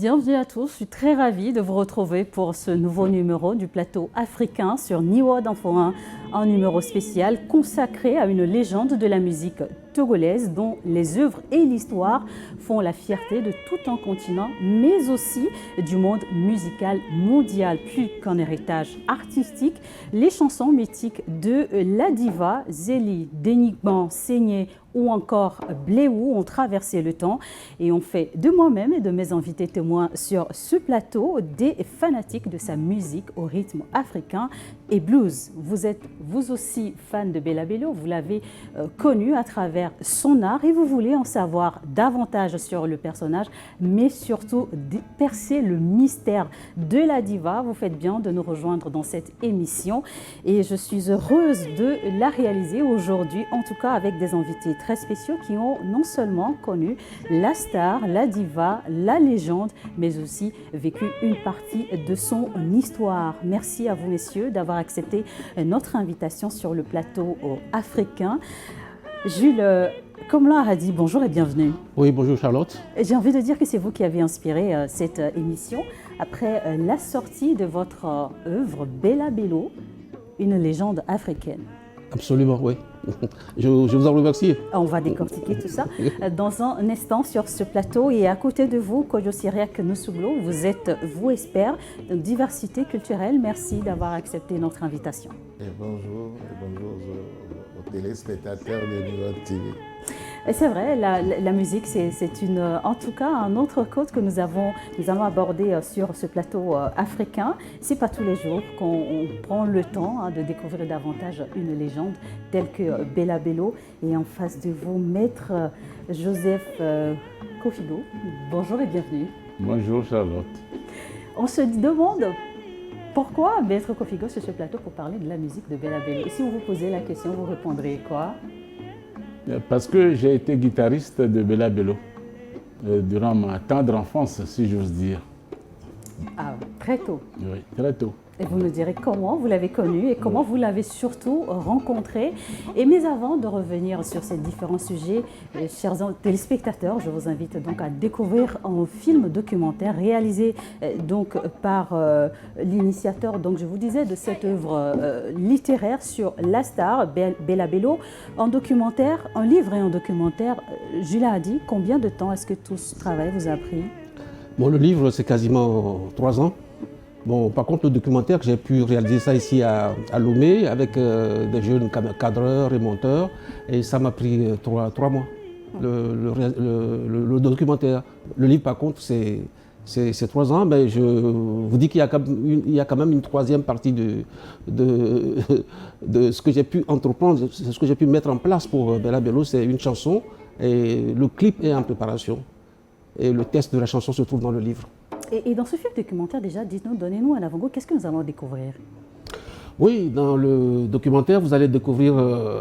Bienvenue à tous, je suis très ravie de vous retrouver pour ce nouveau numéro du plateau africain sur Niwa d'Info 1, un numéro spécial consacré à une légende de la musique togolaise dont les œuvres et l'histoire font la fierté de tout un continent, mais aussi du monde musical mondial. Plus qu'un héritage artistique, les chansons mythiques de la diva Zélie, Dénigban, Saigné ou encore Bléou ont traversé le temps et ont fait de moi-même et de mes invités témoins sur ce plateau des fanatiques de sa musique au rythme africain et blues. Vous êtes vous aussi fan de Bella Bello, vous l'avez connu à travers son art et vous voulez en savoir davantage sur le personnage, mais surtout percer le mystère de la diva. Vous faites bien de nous rejoindre dans cette émission et je suis heureuse de la réaliser aujourd'hui, en tout cas avec des invités très spéciaux qui ont non seulement connu la star, la diva, la légende, mais aussi vécu une partie de son histoire. Merci à vous messieurs d'avoir accepté notre invitation sur le plateau africain. Jules, comme l'on a dit, bonjour et bienvenue. Oui, bonjour Charlotte. J'ai envie de dire que c'est vous qui avez inspiré cette émission après la sortie de votre œuvre Bella Bello, une légende africaine. Absolument, oui. Je vous en remercie. On va décortiquer tout ça dans un instant sur ce plateau. Et à côté de vous, Kojo Siriak Nosuglo, vous êtes, vous, expert de diversité culturelle. Merci d'avoir accepté notre invitation. Et bonjour aux téléspectateurs de Niwa TV. C'est vrai, la musique, c'est en tout cas un autre code que nous allons aborder sur ce plateau africain. C'est pas tous les jours qu'on prend le temps de découvrir davantage une légende telle que Bella Bello. Et en face de vous, Maître Joseph Kofigo. Bonjour et bienvenue. Bonjour Charlotte. On se demande pourquoi Maître Kofigo sur ce plateau pour parler de la musique de Bella Bello. Et si on vous posait la question, vous répondrez quoi? Parce que j'ai été guitariste de Bella Bello durant ma tendre enfance, si j'ose dire. Ah, très tôt. Oui, très tôt. Et vous nous direz comment vous l'avez connu et comment vous l'avez surtout rencontré. Et mais avant de revenir sur ces différents sujets, chers téléspectateurs, je vous invite donc à découvrir un film documentaire réalisé donc par l'initiateur, donc je vous disais, de cette œuvre littéraire sur la star Bella Bello. Un documentaire, un livre et un documentaire. Jules a dit, combien de temps est-ce que tout ce travail vous a pris? Bon, le livre, c'est quasiment 3 ans. Bon, par contre, le documentaire, j'ai pu réaliser ça ici à Lomé avec des jeunes cadreurs et monteurs. Et ça m'a pris 3 mois, le documentaire. Le livre, par contre, c'est 3 ans. Mais je vous dis qu'il y a quand même une troisième partie de ce que j'ai pu entreprendre, ce que j'ai pu mettre en place pour Bella Bello. C'est une chanson et le clip est en préparation. Et le texte de la chanson se trouve dans le livre. Et dans ce film documentaire, déjà, dites-nous, donnez-nous un avant-goût, qu'est-ce que nous allons découvrir? Oui, dans le documentaire, vous allez découvrir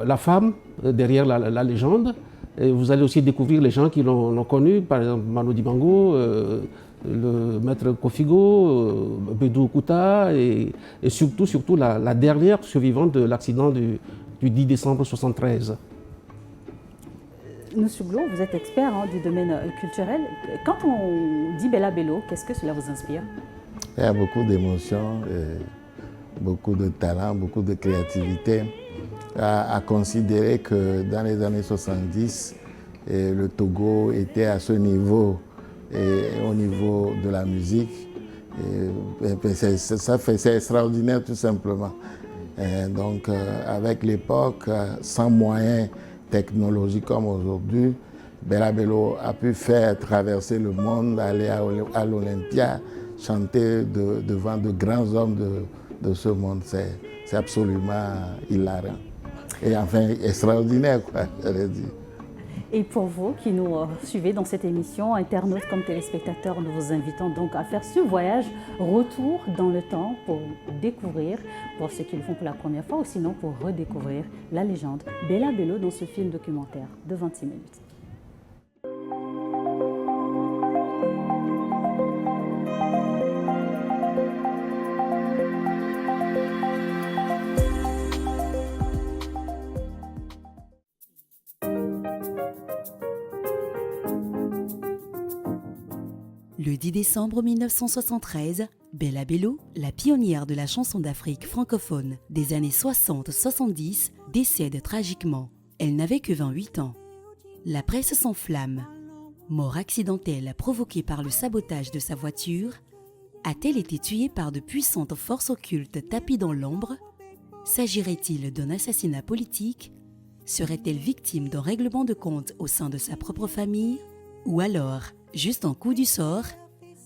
la femme derrière la légende. Et vous allez aussi découvrir les gens qui l'ont connu, par exemple Mano Dibango, le maître Kofigo, Bédou Kouta et surtout la dernière survivante de l'accident du 10 décembre 1973. Nosuglo, vous êtes expert du domaine culturel. Quand on dit Bella Bello, qu'est-ce que cela vous inspire? Il y a beaucoup d'émotions, beaucoup de talent, beaucoup de créativité. À considérer que dans les années 70, le Togo était à ce niveau, au niveau de la musique. C'est extraordinaire tout simplement. Donc avec l'époque, sans moyens technologiques comme aujourd'hui, Bella Bello a pu faire traverser le monde, aller à l'Olympia, chanter devant de grands hommes de ce monde. C'est absolument hilarant. Et enfin, extraordinaire, quoi, j'allais dire. Et pour vous qui nous suivez dans cette émission, internautes comme téléspectateurs, nous vous invitons donc à faire ce voyage retour dans le temps pour découvrir, pour ceux qui le font pour la première fois ou sinon pour redécouvrir la légende Bella Bello dans ce film documentaire de 26 minutes. Le 10 décembre 1973, Bella Bello, la pionnière de la chanson d'Afrique francophone des années 60-70, décède tragiquement. Elle n'avait que 28 ans. La presse s'enflamme. Mort accidentelle provoquée par le sabotage de sa voiture, a-t-elle été tuée par de puissantes forces occultes tapies dans l'ombre? S'agirait-il d'un assassinat politique? Serait-elle victime d'un règlement de compte au sein de sa propre famille? Ou alors, juste un coup du sort,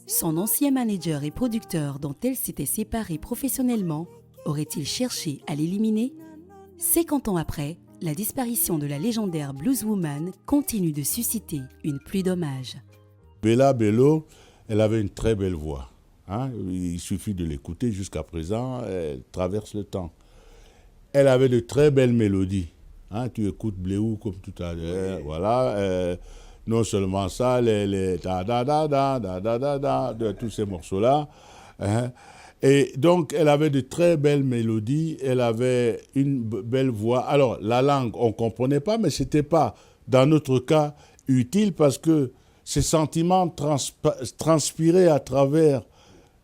son ancien manager et producteur dont elle s'était séparée professionnellement aurait-il cherché à l'éliminer? 50 ans après, la disparition de la légendaire blueswoman continue de susciter une pluie d'hommages. Bella Bello, elle avait une très belle voix. Hein? Il suffit de l'écouter jusqu'à présent, elle traverse le temps. Elle avait de très belles mélodies. Hein? Tu écoutes Bléou comme tout à l'heure, voilà. Non seulement ça, les da da da da da da da da de tous ces morceaux-là. Hein. Et donc, elle avait de très belles mélodies, elle avait une belle voix. Alors, la langue, on ne comprenait pas, mais ce n'était pas, dans notre cas, utile parce que ses sentiments transpiraient à travers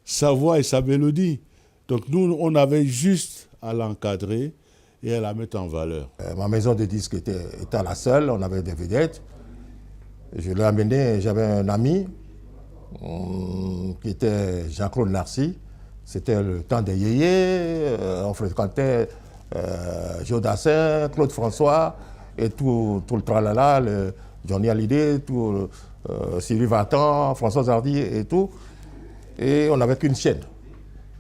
sa voix et sa mélodie. Donc, nous, on avait juste à l'encadrer et à la mettre en valeur. Ma maison de disques était la seule, on avait des vedettes. Je l'ai amené, j'avais un ami qui était Jean-Claude Narcy. C'était le temps des yéyés, on fréquentait Jodassin, Claude François et tout le tralala, Johnny Hallyday, Sylvie Vartan, François Hardy et tout. Et on n'avait qu'une chaîne,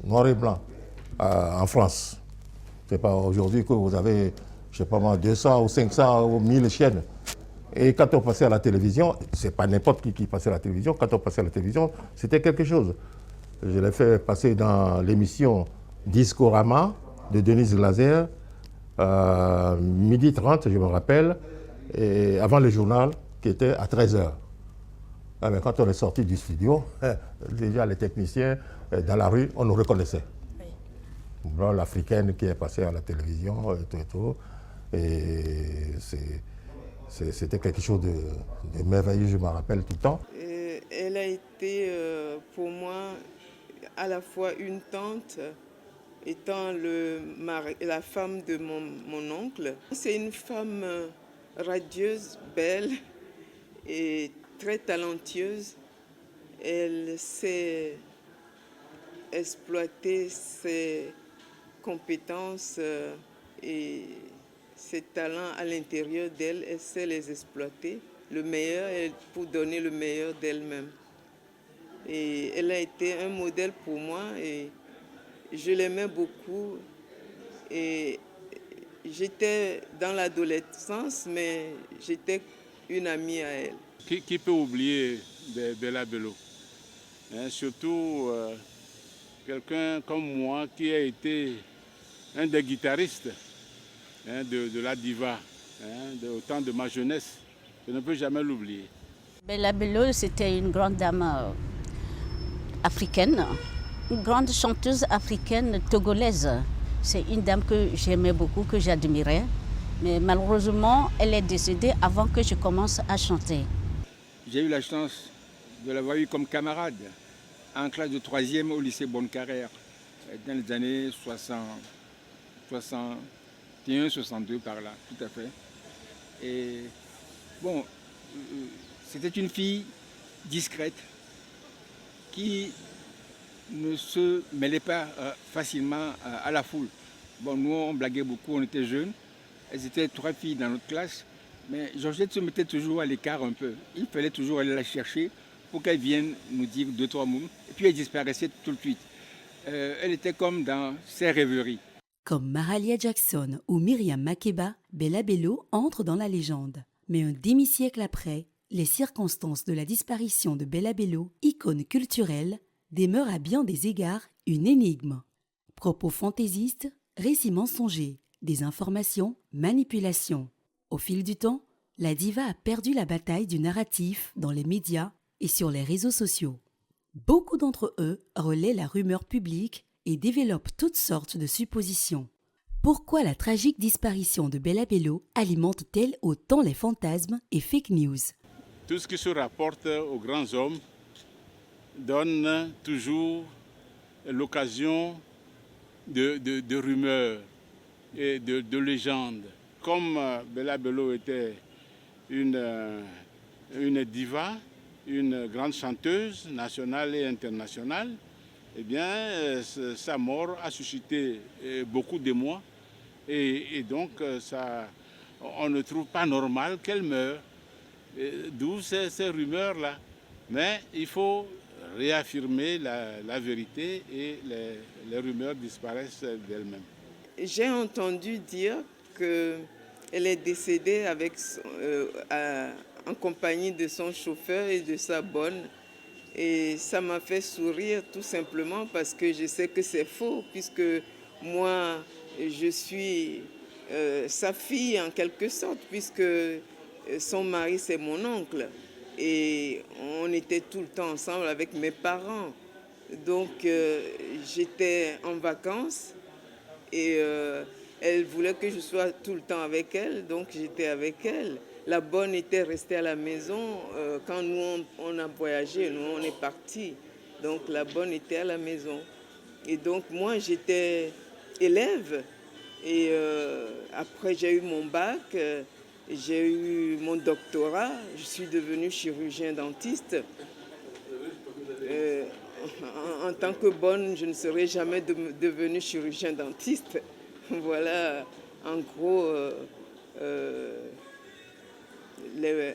noir et blanc, en France. C'est pas aujourd'hui que vous avez, je sais pas moi, 200 ou 500 ou 1000 chaînes. Et quand on passait à la télévision, c'est pas n'importe qui passait à la télévision, quand on passait à la télévision, c'était quelque chose. Je l'ai fait passer dans l'émission Discorama de Denise Glaser, 12h30, je me rappelle, et avant le journal qui était à 13h. Ah, mais quand on est sorti du studio, déjà les techniciens dans la rue, on nous reconnaissait. Oui. Voilà, l'Africaine qui est passée à la télévision et tout et tout. Et c'était quelque chose de merveilleux, je me rappelle tout le temps. Elle a été pour moi à la fois une tante, étant la femme de mon oncle. C'est une femme radieuse, belle et très talentueuse. Elle sait exploiter ses compétences et ses talents à l'intérieur d'elle. Elle sait les exploiter, le meilleur, pour donner le meilleur d'elle-même. Et elle a été un modèle pour moi et je l'aimais beaucoup. Et j'étais dans l'adolescence, mais j'étais une amie à elle. Qui peut oublier Bella Bello? Surtout quelqu'un comme moi qui a été un des guitaristes de la diva, au temps de ma jeunesse. Je ne peux jamais l'oublier. Bella Bello, c'était une grande dame africaine, une grande chanteuse africaine togolaise. C'est une dame que j'aimais beaucoup, que j'admirais. Mais malheureusement, elle est décédée avant que je commence à chanter. J'ai eu la chance de l'avoir eue comme camarade en classe de 3e au lycée Bonne-Carrère dans les années 61, 62 par là, tout à fait. Et bon, c'était une fille discrète qui ne se mêlait pas facilement à la foule. Bon, nous, on blaguait beaucoup, on était jeunes. Elles étaient 3 filles dans notre classe, mais Georgette se mettait toujours à l'écart un peu. Il fallait toujours aller la chercher pour qu'elle vienne nous dire 2-3 mots. Et puis elle disparaissait tout de suite. Elle était comme dans ses rêveries. Comme Mahalia Jackson ou Myriam Makeba, Bella Bello entre dans la légende. Mais un demi-siècle après, les circonstances de la disparition de Bella Bello, icône culturelle, demeurent à bien des égards une énigme. Propos fantaisistes, récits mensongers, désinformation, manipulation. Au fil du temps, la diva a perdu la bataille du narratif dans les médias et sur les réseaux sociaux. Beaucoup d'entre eux relaient la rumeur publique et développent toutes sortes de suppositions. Pourquoi la tragique disparition de Bella Bello alimente-t-elle autant les fantasmes et fake news? Tout ce qui se rapporte aux grands hommes donne toujours l'occasion de rumeurs et de légendes. Comme Bella Bello était une diva, une grande chanteuse nationale et internationale, eh bien, sa mort a suscité beaucoup d'émoi. Et donc, on ne trouve pas normal qu'elle meure. D'où ces rumeurs-là. Mais il faut réaffirmer la vérité et les rumeurs disparaissent d'elles-mêmes. J'ai entendu dire qu'elle est décédée en compagnie de son chauffeur et de sa bonne. Et ça m'a fait sourire tout simplement parce que je sais que c'est faux, puisque moi, je suis sa fille en quelque sorte, puisque son mari, c'est mon oncle. Et on était tout le temps ensemble avec mes parents. Donc, j'étais en vacances et elle voulait que je sois tout le temps avec elle. Donc, j'étais avec elle. La bonne était restée à la maison. Quand nous, on a voyagé, nous, on est partis. Donc, la bonne était à la maison. Et donc, moi, j'étais élève. Et après, j'ai eu mon bac. J'ai eu mon doctorat, je suis devenue chirurgien dentiste. En tant que bonne, je ne serais jamais devenue chirurgien dentiste. Voilà, en gros,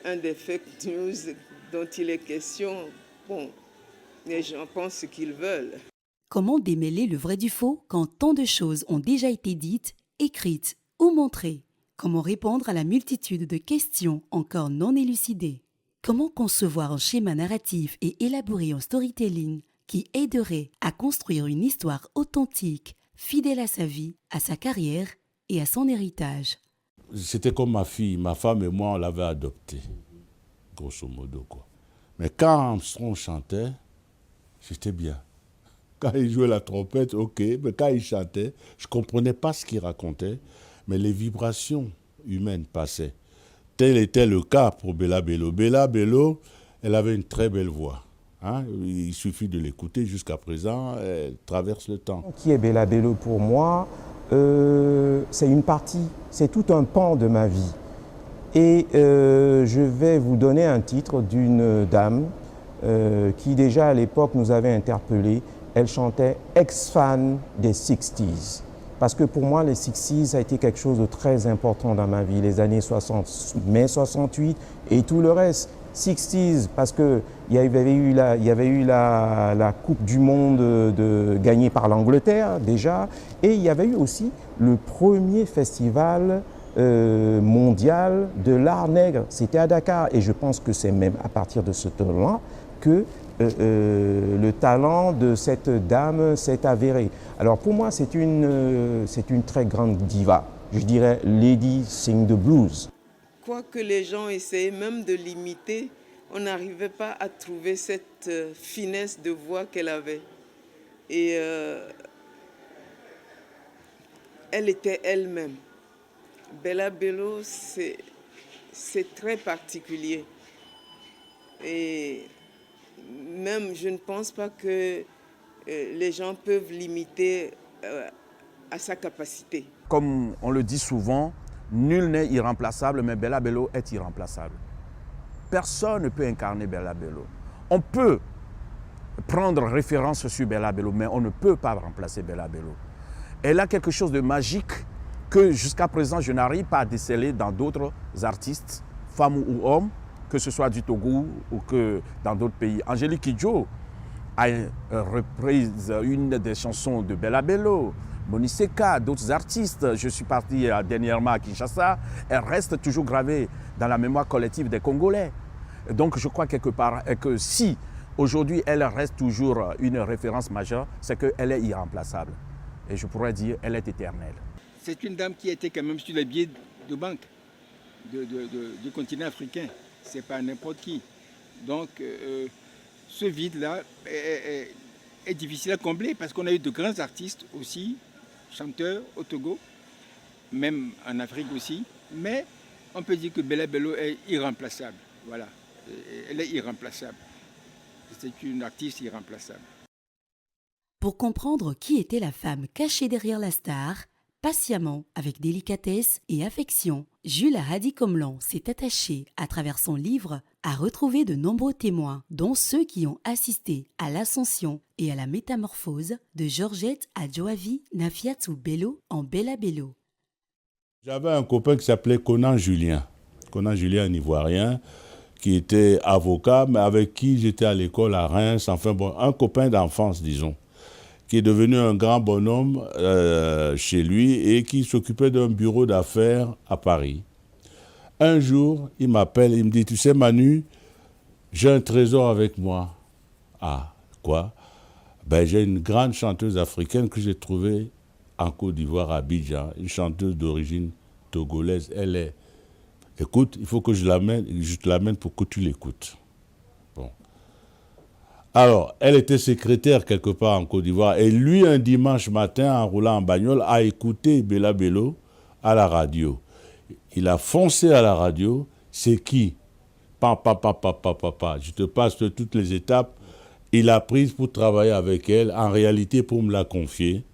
un des fake news dont il est question. Bon, les gens pensent ce qu'ils veulent. Comment démêler le vrai du faux quand tant de choses ont déjà été dites, écrites ou montrées? Comment répondre à la multitude de questions encore non élucidées? Comment concevoir un schéma narratif et élaborer un storytelling qui aiderait à construire une histoire authentique, fidèle à sa vie, à sa carrière et à son héritage? C'était comme ma fille, ma femme et moi, on l'avait adoptée, grosso modo, quoi. Mais quand Armstrong chantait, j'étais bien. Quand il jouait la trompette, ok, mais quand il chantait, je ne comprenais pas ce qu'il racontait. Mais les vibrations humaines passaient. Tel était le cas pour Bella Bello. Bella Bello, elle avait une très belle voix. Hein? Il suffit de l'écouter jusqu'à présent, elle traverse le temps. Qui est Bella Bello pour moi? C'est une partie, c'est tout un pan de ma vie. Et je vais vous donner un titre d'une dame qui déjà à l'époque nous avait interpellés. Elle chantait ex-fan des 60s. Parce que pour moi, les 60s a été quelque chose de très important dans ma vie, les années 60, mai 68 et tout le reste. 60s, parce qu'il y avait eu la Coupe du Monde gagnée par l'Angleterre déjà, et il y avait eu aussi le premier festival mondial de l'art nègre. C'était à Dakar, et je pense que c'est même à partir de ce temps-là que le talent de cette dame s'est avéré. Alors pour moi, c'est une très grande diva. Je dirais Lady Sing the Blues. Quoi que les gens essayaient même de l'imiter, on n'arrivait pas à trouver cette finesse de voix qu'elle avait. Et elle était elle-même. Bella Bello, c'est très particulier. Et même, je ne pense pas que les gens peuvent l'imiter à sa capacité. Comme on le dit souvent, nul n'est irremplaçable, mais Bella Bello est irremplaçable. Personne ne peut incarner Bella Bello. On peut prendre référence sur Bella Bello, mais on ne peut pas remplacer Bella Bello. Elle a quelque chose de magique que jusqu'à présent je n'arrive pas à déceler dans d'autres artistes, femmes ou hommes, que ce soit du Togo ou que dans d'autres pays. Angélique Kidjo a repris une des chansons de Bella Bello, Moni Seka, d'autres artistes. Je suis parti dernièrement à Kinshasa. Elle reste toujours gravée dans la mémoire collective des Congolais. Donc je crois quelque part que si aujourd'hui elle reste toujours une référence majeure, c'est qu'elle est irremplaçable. Et je pourrais dire qu'elle est éternelle. C'est une dame qui était quand même sur les billets de banque du continent africain. Ce n'est pas n'importe qui. Donc ce vide-là est difficile à combler parce qu'on a eu de grands artistes aussi, chanteurs au Togo, même en Afrique aussi. Mais on peut dire que Bella Bello est irremplaçable. Voilà, elle est irremplaçable. c'est une artiste irremplaçable. Pour comprendre qui était la femme cachée derrière la star, patiemment, avec délicatesse et affection, Jules Hardy-Comlan s'est attaché, à travers son livre, à retrouver de nombreux témoins, dont ceux qui ont assisté à l'ascension et à la métamorphose de Georgette Adjoavi Nafiatou Bello en Bella Bello. J'avais un copain qui s'appelait Conan Julien. Conan Julien, un Ivoirien, qui était avocat, mais avec qui j'étais à l'école à Reims, enfin bon, un copain d'enfance, disons, qui est devenu un grand bonhomme chez lui et qui s'occupait d'un bureau d'affaires à Paris. Un jour, il m'appelle, il me dit, tu sais Manu, j'ai un trésor avec moi. Ah, quoi? Ben, j'ai une grande chanteuse africaine que j'ai trouvée en Côte d'Ivoire, à Abidjan, une chanteuse d'origine togolaise. Elle est... Écoute, il faut que je te l'amène pour que tu l'écoutes. Bon. Alors, elle était secrétaire quelque part en Côte d'Ivoire. Et lui, un dimanche matin, en roulant en bagnole, a écouté Bella Bello à la radio. Il a foncé à la radio. C'est qui? Je te passe toutes les étapes. Il a pris pour travailler avec elle, en réalité pour me la confier.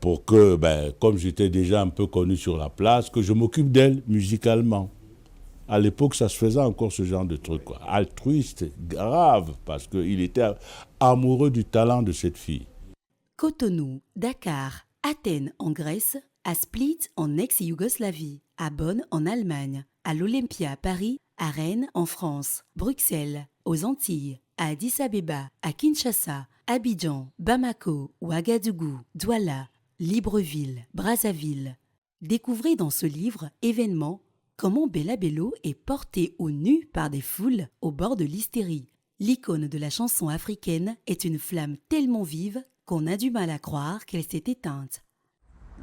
Pour que, comme j'étais déjà un peu connu sur la place, que je m'occupe d'elle musicalement. À l'époque, ça se faisait encore ce genre de truc, quoi. Altruiste, grave, parce qu'il était amoureux du talent de cette fille. Cotonou, Dakar, Athènes en Grèce, à Split en ex-Yougoslavie, à Bonn en Allemagne, à l'Olympia à Paris, à Rennes en France, Bruxelles, aux Antilles, à Addis Abeba, à Kinshasa, Abidjan, Bamako, Ouagadougou, Douala, Libreville, Brazzaville. Découvrez dans ce livre événements comment Bella Bello est portée au nu par des foules au bord de l'hystérie. L'icône de la chanson africaine est une flamme tellement vive qu'on a du mal à croire qu'elle s'est éteinte.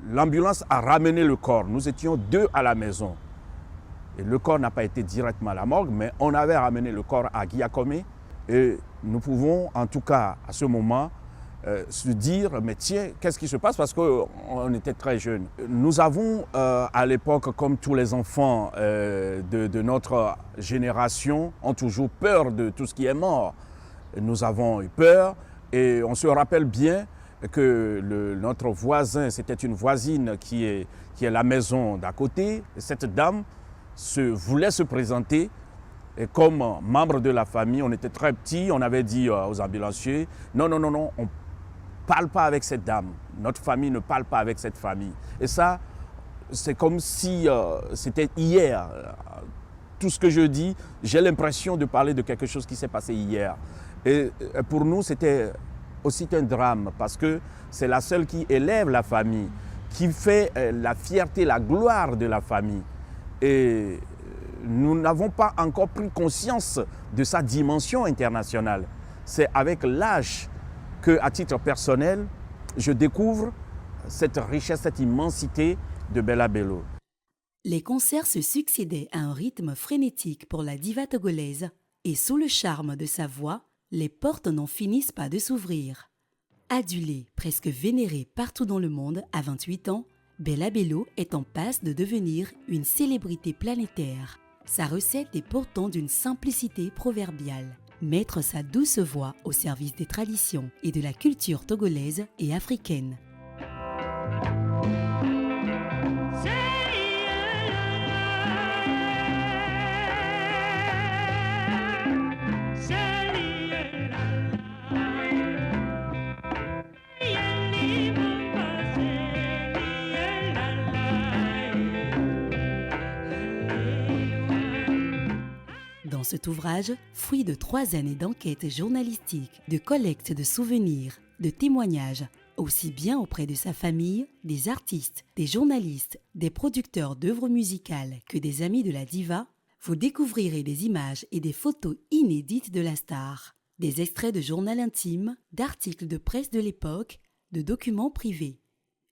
L'ambulance a ramené le corps. Nous étions 2 à la maison. Et le corps n'a pas été directement à la morgue, mais on avait ramené le corps à Giacomet. Et nous pouvons, en tout cas, à ce moment, se dire, mais tiens, qu'est-ce qui se passe? Parce qu'on était très jeunes. Nous avons, à l'époque, comme tous les enfants de notre génération, ont toujours peur de tout ce qui est mort. Nous avons eu peur et on se rappelle bien que notre voisin, c'était une voisine qui est la maison d'à côté. Et cette dame voulait se présenter. Et comme membre de la famille, on était très petits, on avait dit aux ambulanciers, non, on ne parle pas avec cette dame. Notre famille ne parle pas avec cette famille. Et ça, c'est comme si c'était hier. Tout ce que je dis, j'ai l'impression de parler de quelque chose qui s'est passé hier. Et pour nous, c'était aussi un drame parce que c'est la seule qui élève la famille, qui fait la fierté, la gloire de la famille. Et nous n'avons pas encore pris conscience de sa dimension internationale. C'est avec l'âge que, à titre personnel, je découvre cette richesse, cette immensité de Bella Bello. Les concerts se succédaient à un rythme frénétique pour la diva togolaise et sous le charme de sa voix, les portes n'en finissent pas de s'ouvrir. Adulée, presque vénérée partout dans le monde à 28 ans, Bella Bello est en passe de devenir une célébrité planétaire. Sa recette est pourtant d'une simplicité proverbiale. Mettre sa douce voix au service des traditions et de la culture togolaise et africaine. Dans cet ouvrage, fruit de 3 années d'enquête journalistique, de collecte de souvenirs, de témoignages, aussi bien auprès de sa famille, des artistes, des journalistes, des producteurs d'œuvres musicales que des amis de la diva, vous découvrirez des images et des photos inédites de la star, des extraits de journal intime, d'articles de presse de l'époque, de documents privés.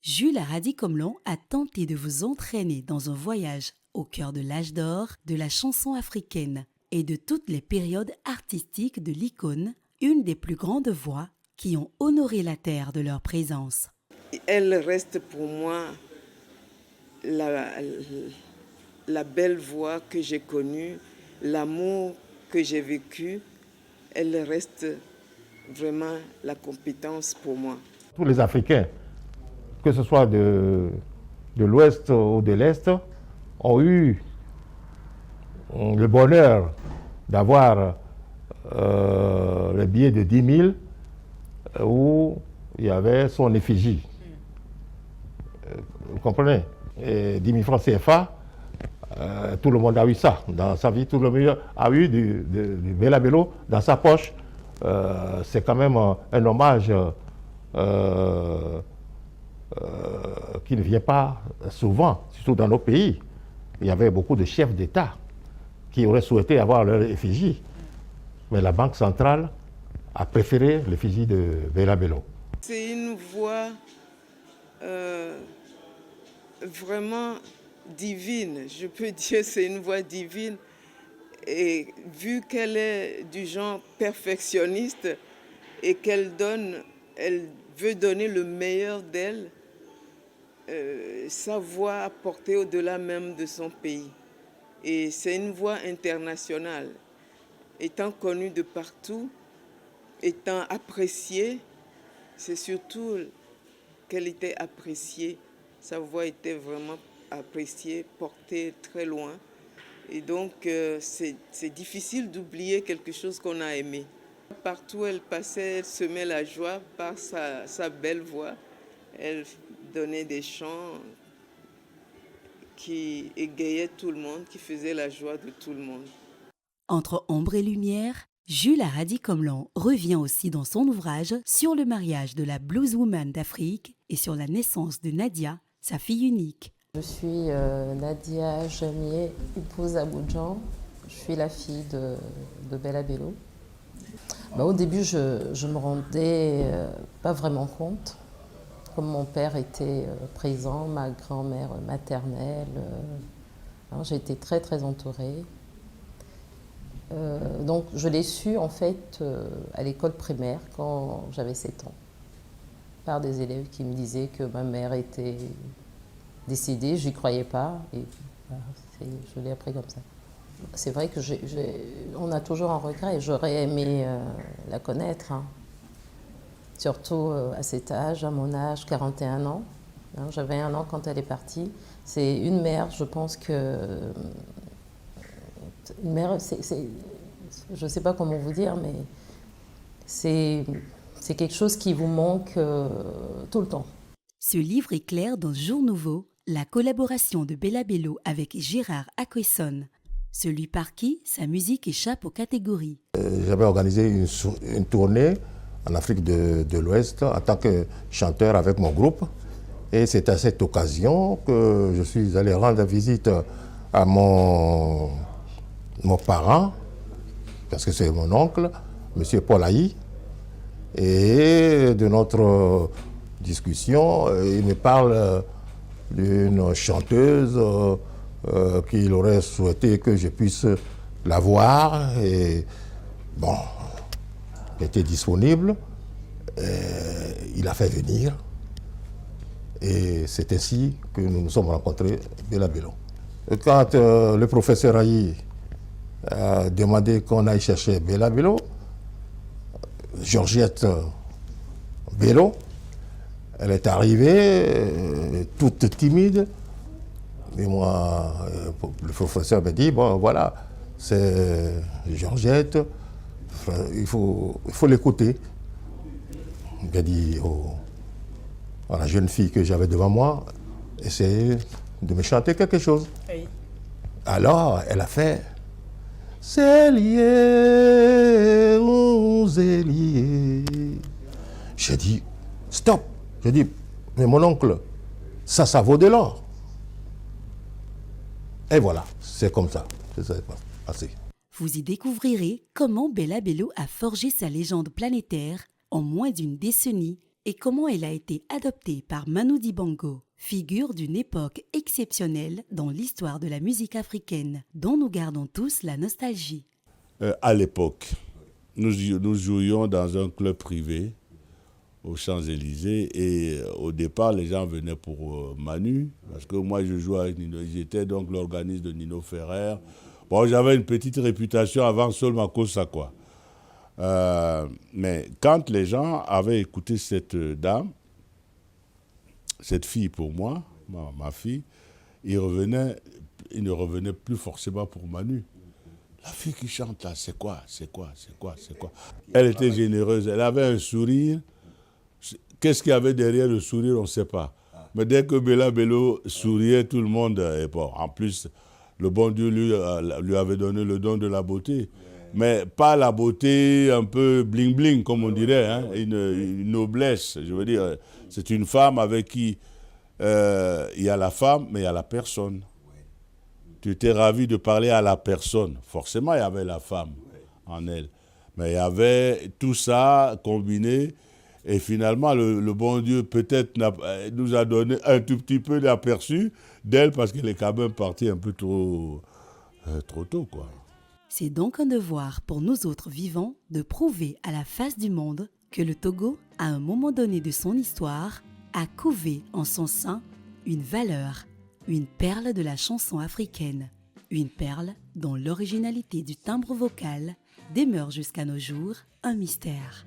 Jules Hardy-Comlan a tenté de vous entraîner dans un voyage au cœur de l'âge d'or de la chanson africaine et de toutes les périodes artistiques de l'icône, une des plus grandes voix qui ont honoré la terre de leur présence. Elle reste pour moi la belle voix que j'ai connue, l'amour que j'ai vécu. elle reste vraiment la compétence pour moi. Tous les Africains, que ce soit de l'Ouest ou de l'Est, ont eu le bonheur d'avoir le billet de 10 000 où il y avait son effigie. Vous comprenez? Et 10 000 francs CFA, tout le monde a eu ça dans sa vie, tout le monde a eu du Bella Bello dans sa poche. C'est quand même un hommage qui ne vient pas souvent, surtout dans nos pays. Il y avait beaucoup de chefs d'État qui auraient souhaité avoir leur effigie, mais la Banque centrale a préféré l'effigie de Bella Bello. C'est une voix vraiment divine, je peux dire c'est une voix divine. Et vu qu'elle est du genre perfectionniste et qu'elle veut donner le meilleur d'elle, sa voix a porté au-delà même de son pays. Et c'est une voix internationale. Étant connue de partout, étant appréciée, c'est surtout qu'elle était appréciée. Sa voix était vraiment appréciée, portée très loin. Et donc, c'est difficile d'oublier quelque chose qu'on a aimé. Partout où elle passait, elle semait la joie par sa belle voix. Elle donnait des chants qui égayaient tout le monde, qui faisaient la joie de tout le monde. Entre ombre et lumière, Jules Haradi-Komlan revient aussi dans son ouvrage sur le mariage de la blueswoman d'Afrique et sur la naissance de Nadia, sa fille unique. Je suis Nadia Jamier, épouse Aboudjan. Je suis la fille de Bella Bello. Au début, je me rendais pas vraiment compte. Comme mon père était présent, ma grand-mère maternelle, j'ai été très très entourée. Donc je l'ai su en fait à l'école primaire quand j'avais 7 ans, par des élèves qui me disaient que ma mère était décédée. Je n'y croyais pas et je l'ai appris comme ça. C'est vrai que on a toujours un regret et j'aurais aimé la connaître, hein. Surtout à cet âge, à mon âge, 41 ans. J'avais 1 an quand elle est partie. C'est une mère, je pense que... Une mère, je ne sais pas comment vous dire, mais c'est quelque chose qui vous manque tout le temps. Ce livre éclaire dans Jour Nouveau la collaboration de Bella Bello avec Gérard Acquesson, celui par qui sa musique échappe aux catégories. J'avais organisé une tournée en Afrique de l'Ouest en tant que chanteur avec mon groupe. Et c'est à cette occasion que je suis allé rendre visite à mon parent, parce que c'est mon oncle, M. Paul Haï. Et de notre discussion, il me parle d'une chanteuse qu'il aurait souhaité que je puisse la voir. Et bon, elle était disponible. Il a fait venir. Et c'est ainsi que nous nous sommes rencontrés, Bella Bello. Quand le professeur Haï a demandé qu'on aille chercher Bella Bello, Georgette Bello, elle est arrivée toute timide. Et moi, le professeur m'a dit, bon voilà, c'est Georgette, il faut l'écouter. Il a dit à la jeune fille que j'avais devant moi, essayez de me chanter quelque chose. Oui. Alors, elle a fait « C'est lié, c'est lié ». J'ai dit « Stop ». J'ai dit « Mais mon oncle, ça vaut de l'or ». Et voilà, c'est comme ça. C'est ça, assez. Vous y découvrirez comment Bella Bello a forgé sa légende planétaire en moins d'une décennie et comment elle a été adoptée par Manu Dibango, figure d'une époque exceptionnelle dans l'histoire de la musique africaine, dont nous gardons tous la nostalgie. À l'époque, nous jouions dans un club privé aux Champs-Élysées et au départ, les gens venaient pour Manu, parce que moi je jouais avec Nino, j'étais donc l'organiste de Nino Ferrer. Bon, j'avais une petite réputation avant Sol Makossa, quoi. Mais quand les gens avaient écouté cette dame, cette fille pour moi, ma fille, ils ne revenaient plus forcément pour Manu. La fille qui chante là, c'est quoi? Elle était généreuse, elle avait un sourire. Qu'est-ce qu'il y avait derrière le sourire, on ne sait pas. Mais dès que Bella Bello souriait, tout le monde est bon. En plus, le bon Dieu lui avait donné le don de la beauté. Mais pas la beauté un peu bling-bling, comme on dirait, hein, une noblesse. Je veux dire, c'est une femme avec qui il y a la femme, mais il y a la personne. Tu étais ravi de parler à la personne. Forcément, il y avait la femme en elle. Mais il y avait tout ça combiné. Et finalement, le bon Dieu peut-être nous a donné un tout petit peu d'aperçu d'elle parce qu'elle est quand même partie un peu trop tôt, quoi. C'est donc un devoir pour nous autres vivants de prouver à la face du monde que le Togo, à un moment donné de son histoire, a couvé en son sein une valeur, une perle de la chanson africaine, une perle dont l'originalité du timbre vocal demeure jusqu'à nos jours un mystère.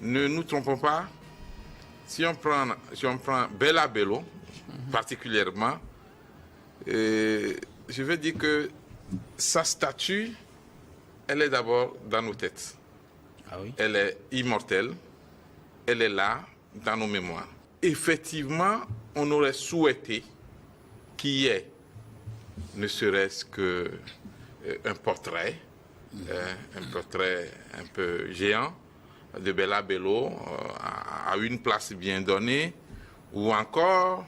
Ne nous trompons pas, si on prend Bella Bello, particulièrement, je veux dire que sa statue, elle est d'abord dans nos têtes. Ah oui? Elle est immortelle, elle est là, dans nos mémoires. Effectivement, on aurait souhaité qu'il y ait, ne serait-ce qu'un portrait, un portrait un peu géant, de Bella Bello à une place bien donnée, ou encore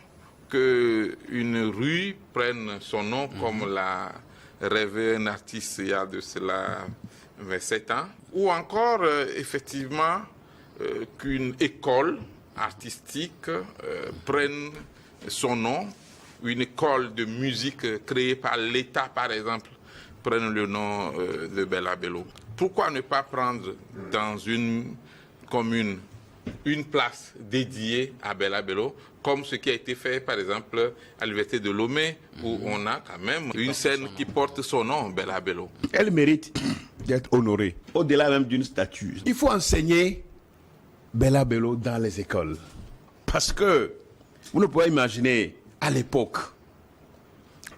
qu'une rue prenne son nom comme l'a rêvé un artiste il y a de cela 27 ans, ou encore effectivement qu'une école artistique prenne son nom, une école de musique créée par l'État par exemple prenne le nom de Bella Bello. Pourquoi ne pas prendre dans une commune une place dédiée à Bella Bello, comme ce qui a été fait par exemple à l'université de Lomé, où on a quand même une scène qui porte son nom, Bella Bello. Elle mérite d'être honorée, au-delà même d'une statue. Il faut enseigner Bella Bello dans les écoles. Parce que vous ne pouvez imaginer à l'époque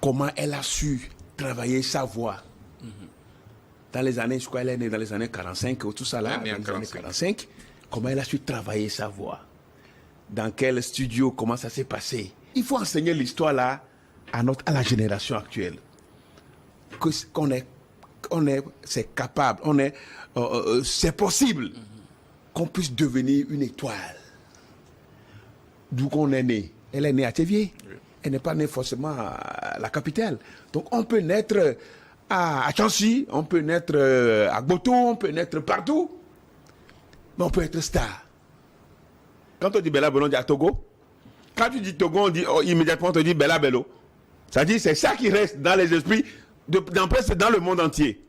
comment elle a su travailler sa voix. Dans les années, je crois qu'elle est née dans les années 45, ou tout ça là, dans les années 45, comment elle a su travailler sa voix. Dans quel studio, comment ça s'est passé. Il faut enseigner l'histoire là à la génération actuelle. C'est capable, c'est possible qu'on puisse devenir une étoile. D'où qu'on est né. Elle est née à Théviers. Oui. Elle n'est pas née forcément à la capitale. Donc on peut naître à Chancy, on peut naître à Gboto, on peut naître partout. Mais on peut être star. Quand on dit Bella Bello, on dit à Togo. Quand tu dis Togo, on dit immédiatement on te dit Bella Bello. C'est-à-dire c'est ça qui reste dans les esprits, presque dans le monde entier.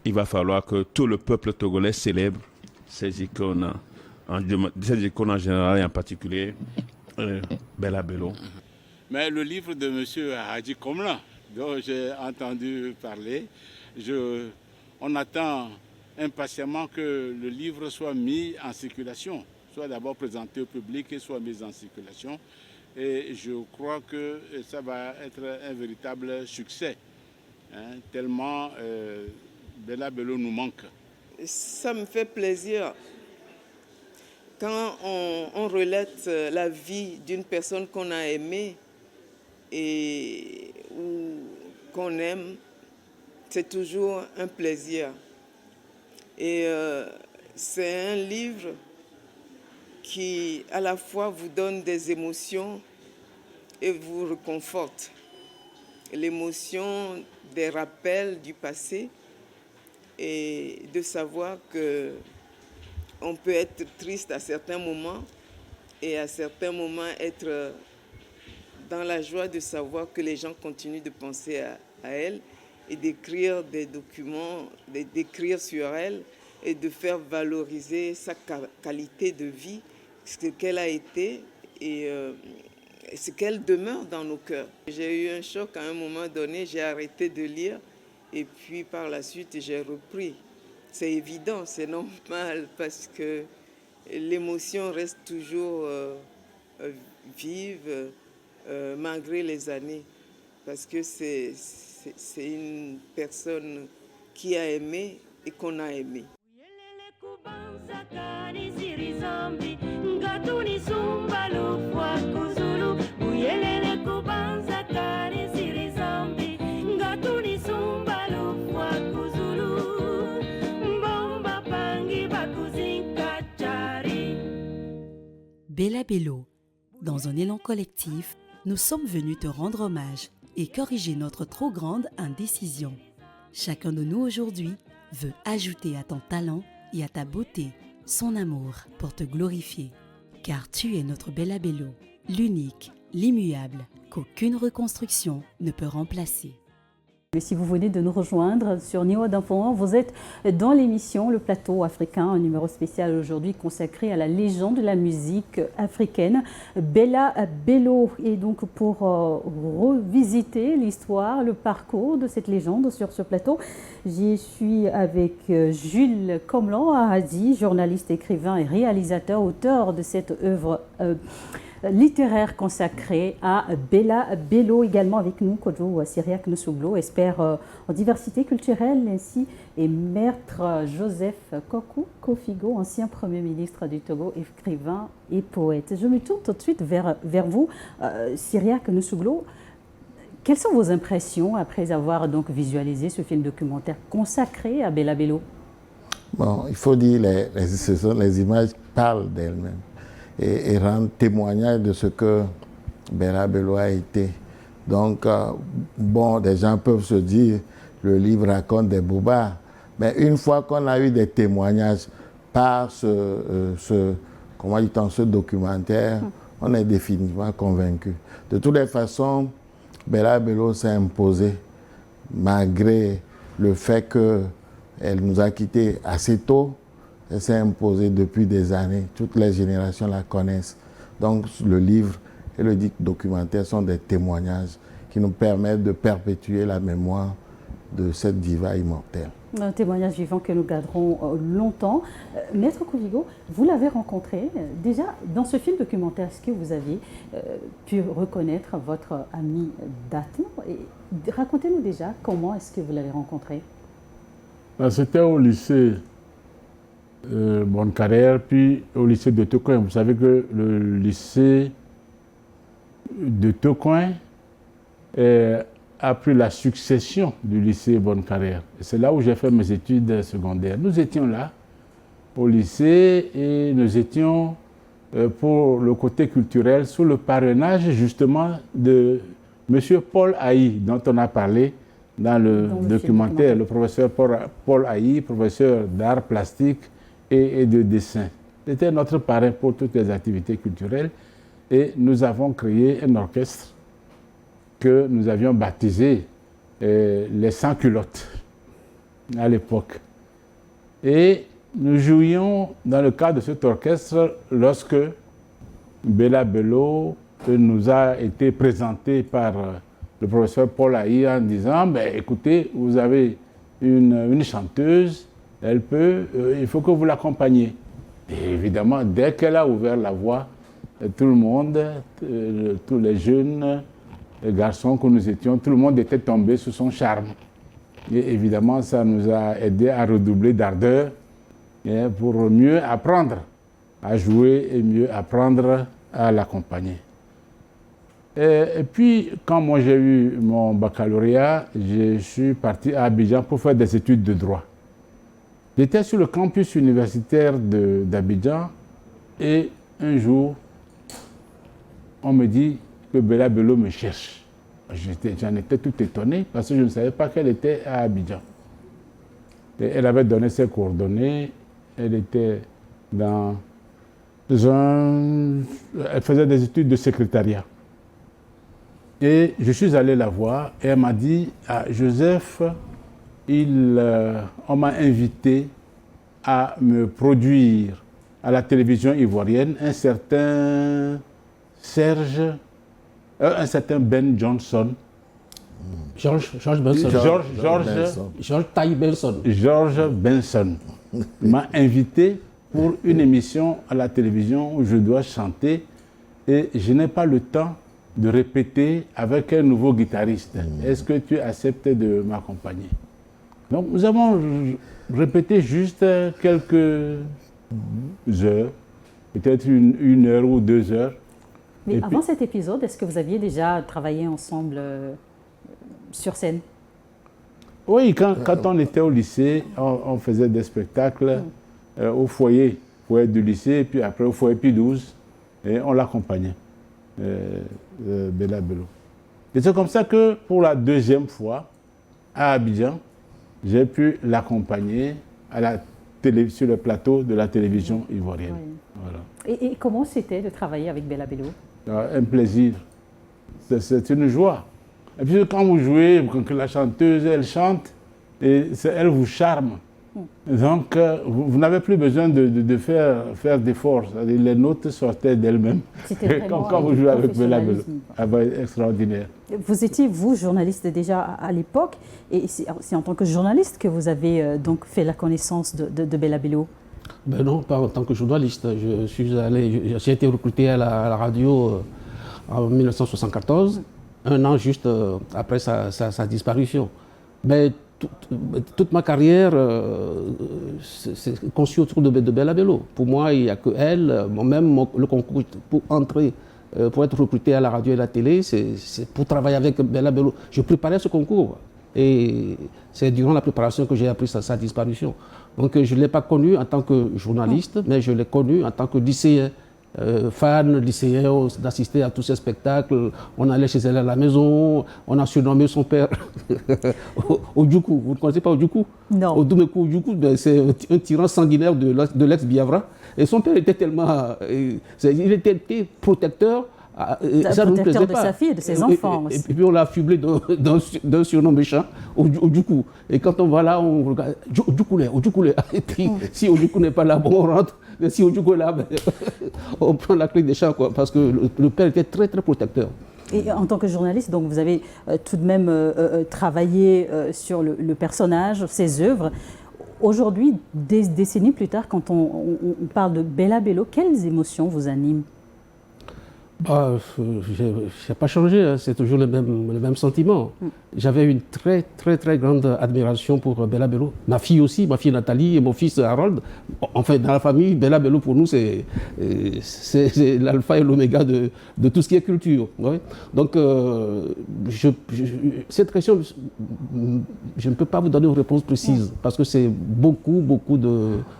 Il va falloir que tout le peuple togolais célèbre ces icônes en général et en particulier Bella Bello. Mais le livre de M. Hadji Komla, dont j'ai entendu parler, on attend impatiemment que le livre soit mis en circulation, soit d'abord présenté au public et soit mis en circulation. Et je crois que ça va être un véritable succès, hein, tellement Bella Bello nous manque. Ça me fait plaisir quand on relate la vie d'une personne qu'on a aimée et qu'on aime, c'est toujours un plaisir. Et c'est un livre qui à la fois vous donne des émotions et vous réconforte. L'émotion des rappels du passé et de savoir que on peut être triste à certains moments et à certains moments être dans la joie de savoir que les gens continuent de penser à elle et d'écrire des documents, d'écrire sur elle et de faire valoriser sa qualité de vie, ce qu'elle a été et ce qu'elle demeure dans nos cœurs. J'ai eu un choc à un moment donné, j'ai arrêté de lire et puis par la suite j'ai repris. C'est évident, c'est normal parce que l'émotion reste toujours vive malgré les années. Parce que c'est une personne qui a aimé et qu'on a aimé. Bella Bello, dans un élan collectif, nous sommes venus te rendre hommage et corriger notre trop grande indécision. Chacun de nous aujourd'hui veut ajouter à ton talent et à ta beauté son amour pour te glorifier. Car tu es notre Bella Bello, l'unique, l'immuable, qu'aucune reconstruction ne peut remplacer. Si vous venez de nous rejoindre sur Niwa d'Info, vous êtes dans l'émission Le Plateau Africain, un numéro spécial aujourd'hui consacré à la légende de la musique africaine, Bella Bello. Et donc pour revisiter l'histoire, le parcours de cette légende sur ce plateau, j'y suis avec Jules Komlan Ahadi, journaliste, écrivain et réalisateur, auteur de cette œuvre littéraire consacré à Bella Bello. Également avec nous, Kodjo Syriac Nsuglo, expert en diversité culturelle, ainsi et maître Joseph Kofigo, ancien Premier ministre du Togo, écrivain et poète. Je me tourne tout de suite vers vous, Syriac Nsuglo. Quelles sont vos impressions après avoir donc visualisé ce film documentaire consacré à Bella Bello? Bon, il faut dire les images parlent d'elles-mêmes et rendent témoignage de ce que Bella Bello a été. Donc, bon, des gens peuvent se dire, le livre raconte des bobards, mais une fois qu'on a eu des témoignages par ce documentaire, on est définitivement convaincu. De toutes les façons, Bella Bello s'est imposée, malgré le fait qu'elle nous a quittés assez tôt. Elle s'est imposée depuis des années. Toutes les générations la connaissent. Donc le livre et le documentaire sont des témoignages qui nous permettent de perpétuer la mémoire de cette diva immortelle. Un témoignage vivant que nous garderons longtemps. Maître Kofigo, vous l'avez rencontré. Déjà, dans ce film documentaire, est-ce que vous aviez pu reconnaître votre ami Daton? Racontez-nous déjà comment est-ce que vous l'avez rencontré. C'était au lycée Bonne Carrière, puis au lycée de Tocoin. Vous savez que le lycée de Tocoin a pris la succession du lycée Bonne Carrière. C'est là où j'ai fait mes études secondaires. Nous étions là, au lycée, et nous étions, pour le côté culturel, sous le parrainage justement de M. Paul Haï, dont on a parlé dans le documentaire, le professeur Paul Haï, professeur d'art plastique et de dessin. C'était notre parrain pour toutes les activités culturelles et nous avons créé un orchestre que nous avions baptisé les Sans-Culottes à l'époque. Et nous jouions dans le cadre de cet orchestre lorsque Bella Bello nous a été présentée par le professeur Paul Haï en disant écoutez, vous avez une chanteuse, elle peut, il faut que vous l'accompagniez. Et évidemment, dès qu'elle a ouvert la voix, tout le monde, tous les jeunes, les garçons que nous étions, tout le monde était tombé sous son charme. Et évidemment, ça nous a aidé à redoubler d'ardeur pour mieux apprendre à jouer et mieux apprendre à l'accompagner. Et puis, quand moi j'ai eu mon baccalauréat, je suis parti à Abidjan pour faire des études de droit. J'étais sur le campus universitaire d'Abidjan et un jour, on me dit que Bella Bello me cherche. J'en étais tout étonné parce que je ne savais pas qu'elle était à Abidjan. Et elle avait donné ses coordonnées, elle était dans elle faisait des études de secrétariat. Et je suis allé la voir et elle m'a dit, ah, Joseph, on m'a invité à me produire à la télévision ivoirienne un certain Ben Johnson. George Benson. George Ty Benson. George Benson m'a invité pour une émission à la télévision où je dois chanter et je n'ai pas le temps de répéter avec un nouveau guitariste. Est-ce que tu acceptes de m'accompagner? Donc nous avons répété juste quelques heures, peut-être une heure ou 2 heures. Mais avant cet épisode, est-ce que vous aviez déjà travaillé ensemble sur scène? Oui, quand on était au lycée, on faisait des spectacles au foyer du lycée, et puis après au foyer Pie 12, et on l'accompagnait, Bella Bello. Et c'est comme ça que pour la 2e fois, à Abidjan, j'ai pu l'accompagner sur le plateau de la télévision ivoirienne. Oui. Voilà. Et comment c'était de travailler avec Bella Bello? Un plaisir. C'est une joie. Et puis quand vous jouez, quand la chanteuse, elle chante, et elle vous charme. Donc, vous n'avez plus besoin de faire d'efforts. Les notes sortaient d'elles-mêmes. Quand vous jouez avec Bella Bello. Extraordinaire. Vous étiez, vous, journaliste déjà à l'époque, et c'est en tant que journaliste que vous avez donc fait la connaissance de Bella Bello? Ben non, pas en tant que journaliste. J'ai été recruté à la radio en 1974, un an juste après sa disparition. Mais toute ma carrière c'est conçue autour de Bella Bello. Pour moi, il n'y a que elle. Même le concours pour entrer, pour être recruté à la radio et à la télé, c'est pour travailler avec Bella Bello. Je préparais ce concours. Et c'est durant la préparation que j'ai appris sa disparition. Donc je ne l'ai pas connue en tant que journaliste, mais je l'ai connue en tant que lycéen. Fan, lycéen, d'assister à tous ces spectacles. On allait chez elle à la maison, on a surnommé son père Ojukwu. Vous ne connaissez pas Ojukwu? Non. Odumeku Ojukwu, c'est un tyran sanguinaire de l'ex-Biafra. Et son père était tellement... il était protecteur. Ça protecteur de sa fille et de ses enfants aussi. Et puis on l'a affublé d'un surnom méchant, Ojukwu. Et quand on va là, on regarde, Ojukwu. Et puis si Ojukwu n'est pas là, bon, on rentre. Mais si Ojukwu est là, ben, on prend la clé des champs, quoi, parce que le père était très, très protecteur. Et en tant que journaliste, donc vous avez tout de même travaillé sur le personnage, ses œuvres. Aujourd'hui, des décennies plus tard, quand on parle de Bella Bello, quelles émotions vous animent? Je n'ai pas changé, hein. C'est toujours le même sentiment. J'avais une très, très, très grande admiration pour Bella Bello. Ma fille aussi, ma fille Nathalie et mon fils Harold. Enfin, dans la famille, Bella Bello, pour nous, c'est l'alpha et l'oméga de tout ce qui est culture. Ouais. Donc, cette question, je ne peux pas vous donner une réponse précise, parce que c'est beaucoup, beaucoup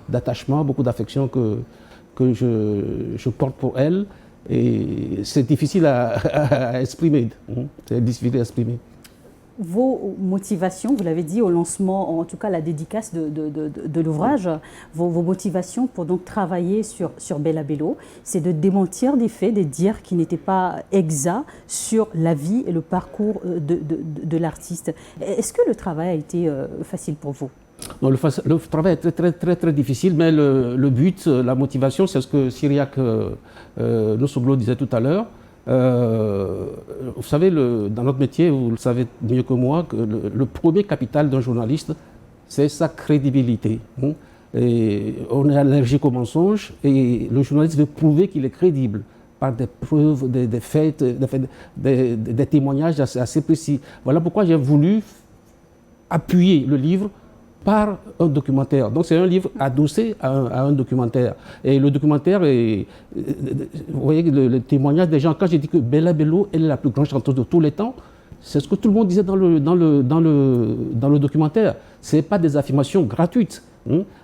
d'attachement, beaucoup d'affection que je porte pour elle. Et c'est difficile à exprimer. C'est difficile à exprimer. Vos motivations, vous l'avez dit au lancement, en tout cas la dédicace de l'ouvrage, vos motivations pour donc travailler sur Bella Bello, c'est de démentir des faits, de dire qu'ils n'étaient pas exacts sur la vie et le parcours de l'artiste. Est-ce que le travail a été facile pour vous? Non, le travail est très, très, très, très difficile, mais le but, la motivation, c'est ce que Cyriaque Nosoglo disait tout à l'heure. Vous savez, dans notre métier, vous le savez mieux que moi, que le premier capital d'un journaliste, c'est sa crédibilité. Et on est allergique au mensonge, et le journaliste veut prouver qu'il est crédible par des preuves, des faits, des témoignages assez précis. Voilà pourquoi j'ai voulu appuyer le livre par un documentaire. Donc c'est un livre adossé à un documentaire. Et le documentaire, vous voyez le témoignage des gens. Quand j'ai dit que Bella Bello, elle est la plus grande chanteuse de tous les temps, c'est ce que tout le monde disait dans le documentaire. Ce n'est pas des affirmations gratuites.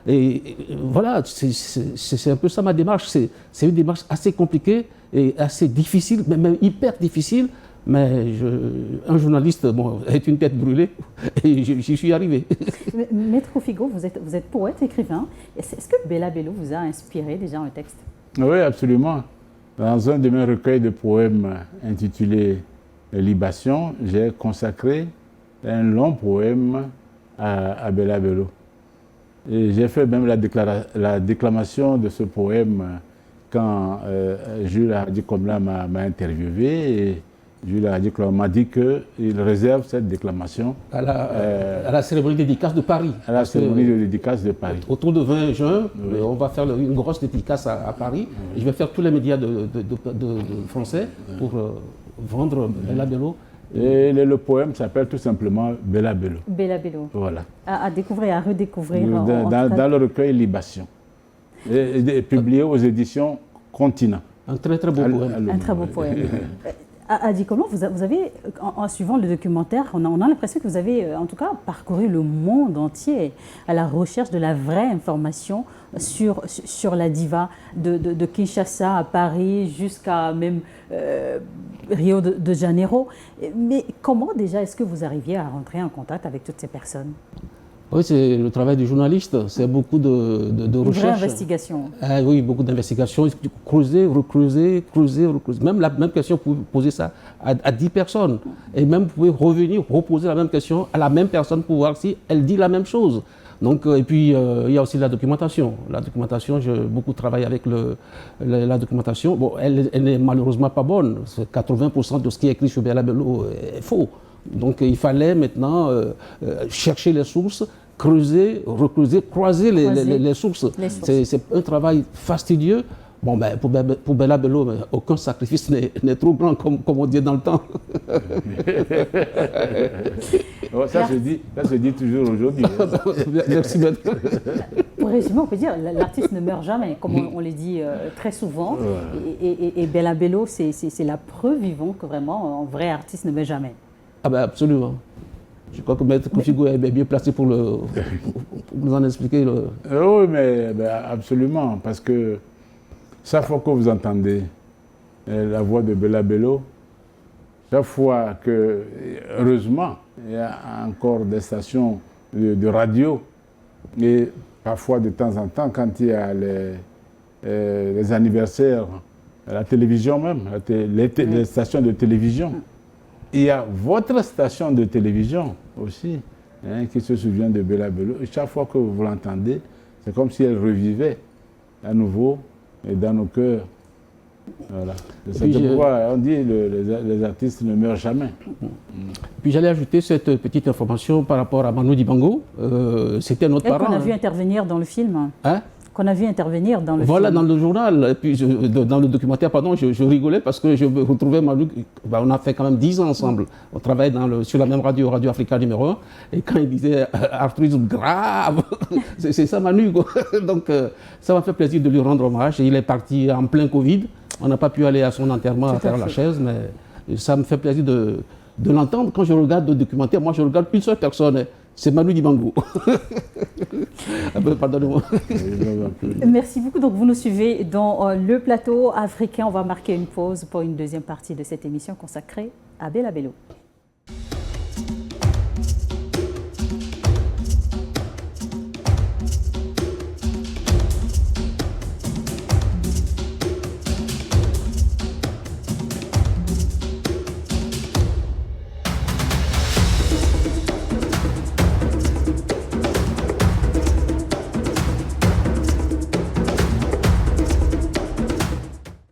Et voilà, c'est un peu ça ma démarche. C'est une démarche assez compliquée et assez difficile, même hyper difficile. Mais un journaliste est une tête brûlée et j'y suis arrivé. Maître Kofigo, vous êtes poète, écrivain. Est-ce que Bella Bello vous a inspiré déjà un texte? Oui, absolument. Dans un de mes recueils de poèmes intitulé Libation, j'ai consacré un long poème à Bella Bello. Et j'ai fait même la déclamation de ce poème quand Jules Hadi-Komla m'a interviewé. Et Jules Hadi-Komla m'a dit qu'il réserve cette déclamation à la cérémonie de dédicace de Paris. À la cérémonie de dédicace de Paris. Autour de 20 juin, on va faire une grosse dédicace à Paris. Je vais faire tous les médias de français pour vendre Bella Bello. Et le poème s'appelle tout simplement Bella Bello. Bella Bello. Voilà. À découvrir, à redécouvrir. Dans le recueil Libation. Et publié aux éditions Continent. Un très très beau poème. Un très beau poème. Hadi, comment vous avez, en suivant le documentaire, on a l'impression que vous avez en tout cas parcouru le monde entier à la recherche de la vraie information sur la diva, de Kinshasa à Paris jusqu'à même Rio de Janeiro. Mais comment déjà est-ce que vous arriviez à rentrer en contact avec toutes ces personnes? Oui, c'est le travail du journaliste, c'est beaucoup de recherche. Une vraie investigation. Oui, beaucoup d'investigations, creuser, recreuser. Même la même question, vous pouvez poser ça à 10 personnes. Et même vous pouvez revenir, reposer la même question à la même personne pour voir si elle dit la même chose. Donc, et puis, il y a aussi la documentation. La documentation, j'ai beaucoup travaillé avec la documentation. Bon, elle n'est malheureusement pas bonne. 80% de ce qui est écrit sur Bella Bello est faux. Donc, il fallait maintenant chercher les sources, creuser, recreuser, croiser les sources. C'est un travail fastidieux. Bon, ben, pour Bella Bello, aucun sacrifice n'est trop grand, comme on dit dans le temps. Ça se dit toujours aujourd'hui. Merci, maître. Pour résumer, on peut dire l'artiste ne meurt jamais, comme on le dit très souvent. Et Bella Bello, c'est la preuve vivante que vraiment, un vrai artiste ne meurt jamais. Ah ben absolument. Je crois que Maître Kofigo est bien placé pour nous en expliquer. Oui, mais absolument, parce que chaque fois que vous entendez la voix de Bella Bello, chaque fois que, heureusement, il y a encore des stations de radio, et parfois de temps en temps, quand il y a les anniversaires, à la télévision même, les stations de télévision, il y a votre station de télévision aussi, qui se souvient de Bella Bello. Et chaque fois que vous l'entendez, c'est comme si elle revivait à nouveau et dans nos cœurs. Voilà. C'est pourquoi on dit que les artistes ne meurent jamais. Puis j'allais ajouter cette petite information par rapport à Manu Dibango. C'était notre parent. Qu'on a vu intervenir dans le film. Qu'on a vu intervenir dans le film. Voilà, dans le journal, et puis dans le documentaire, pardon, je rigolais parce que je retrouvais Manu, on a fait quand même 10 ans ensemble. On travaillait sur la même radio, Radio Africa numéro 1, et quand il disait arthrisme grave, c'est ça Manu, quoi. Donc ça m'a fait plaisir de lui rendre hommage, et il est parti en plein Covid. On n'a pas pu aller à son enterrement à faire la chaise, mais ça me fait plaisir de l'entendre. Quand je regarde le documentaire, moi je regarde une seule personne, c'est Manu Dibango. Pardonnez-moi. Merci beaucoup. Donc vous nous suivez dans le plateau africain. On va marquer une pause pour une deuxième partie de cette émission consacrée à Bella Bello.